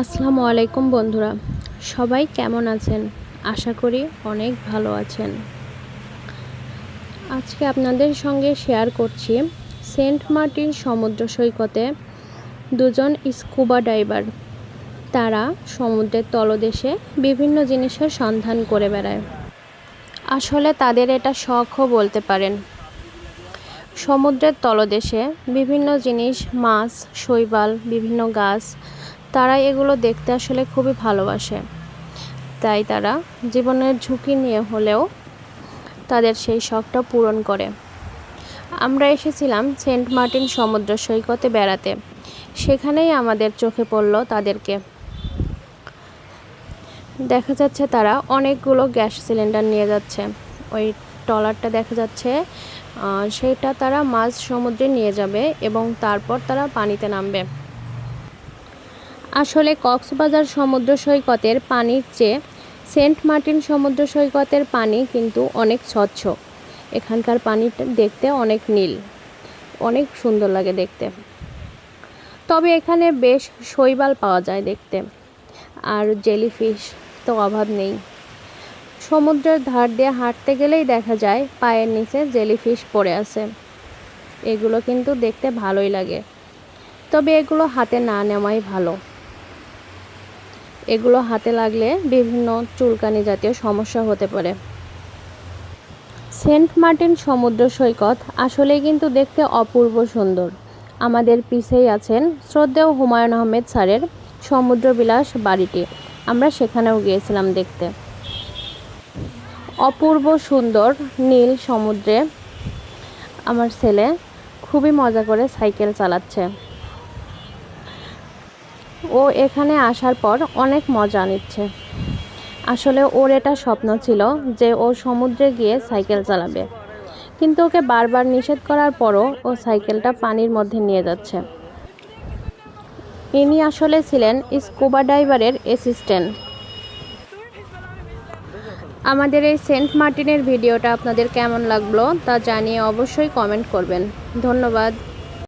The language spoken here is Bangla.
আসসালামু আলাইকুম বন্ধুরা, সবাই কেমন আছেন? আশা করি অনেক ভালো আছেন। আজকে আপনাদের সঙ্গে শেয়ার করছি সেন্ট মার্টিন সমুদ্র সৈকতে দুজন স্কুবা ডাইভার। তারা সমুদ্রের তলদেশে বিভিন্ন জিনিসের সন্ধান করে বেড়ায়। আসলে তাদের এটা শখও বলতে পারেন। সমুদ্রের তলদেশে বিভিন্ন জিনিস, মাছ, শৈবাল, বিভিন্ন গাছ, তারা এগুলো দেখতে আসলে খুবই ভালোবাসে। তাই তারা জীবনের ঝুঁকি নিয়ে হলেও তাদের সেই শখটা পূরণ করে। আমরা এসেছিলাম সেন্ট মার্টিন সমুদ্র সৈকতে বেড়াতে। সেখানেই আমাদের চোখে পড়ল তাদেরকে। দেখা যাচ্ছে তারা অনেকগুলো গ্যাস সিলিন্ডার নিয়ে যাচ্ছে। ওই ট্রলারটা দেখা যাচ্ছে, সেটা তারা মাঝ সমুদ্রে নিয়ে যাবে এবং তারপর তারা পানিতে নামবে। আসলে কক্সবাজার সমুদ্র সৈকতের পানির চেয়ে সেন্ট মার্টিন সমুদ্র সৈকতের পানি কিন্তু অনেক স্বচ্ছ। এখানকার পানিটা দেখতে অনেক নীল, অনেক সুন্দর লাগে দেখতে। তবে এখানে বেশ শৈবাল পাওয়া যায় দেখতে, আর জেলিফিশ তো অভাব নেই। সমুদ্রের ধার দিয়ে হাঁটতে গেলেই দেখা যায় পায়ের নিচে জেলিফিশ পড়ে আছে। এগুলো কিন্তু দেখতে ভালোই লাগে, তবে এগুলো হাতে না নেওয়াই ভালো। এগুলো হাতে লাগলে বিভিন্ন চুলকানি জাতীয় সমস্যা হতে পারে। সেন্ট মার্টিন সমুদ্র সৈকত আসলেই কিন্তু দেখতে অপূর্ব সুন্দর। আমাদের পিছেই আছেন শ্রদ্ধেয় হুমায়ুন আহমেদ স্যারের সমুদ্রবিলাস বাড়িটি। আমরা সেখানেও গিয়েছিলাম দেখতে। অপূর্ব সুন্দর নীল সমুদ্রে আমার ছেলে খুবই মজা করে সাইকেল চালাচ্ছে। ও এখানে আসার পর অনেক মজা নিচ্ছে। আসলে ওর এটা স্বপ্ন ছিল যে ও সমুদ্রে গিয়ে সাইকেল চালাবে, কিন্তু ওকে বারবার নিষেধ করার পরও ও সাইকেলটা পানির মধ্যে নিয়ে যাচ্ছে। ইনি আসলে ছিলেন স্কুবা ডাইভারের অ্যাসিস্ট্যান্ট। আমাদের এই সেন্ট মার্টিনের ভিডিওটা আপনাদের কেমন লাগলো তা জানিয়ে অবশ্যই কমেন্ট করবেন। ধন্যবাদ।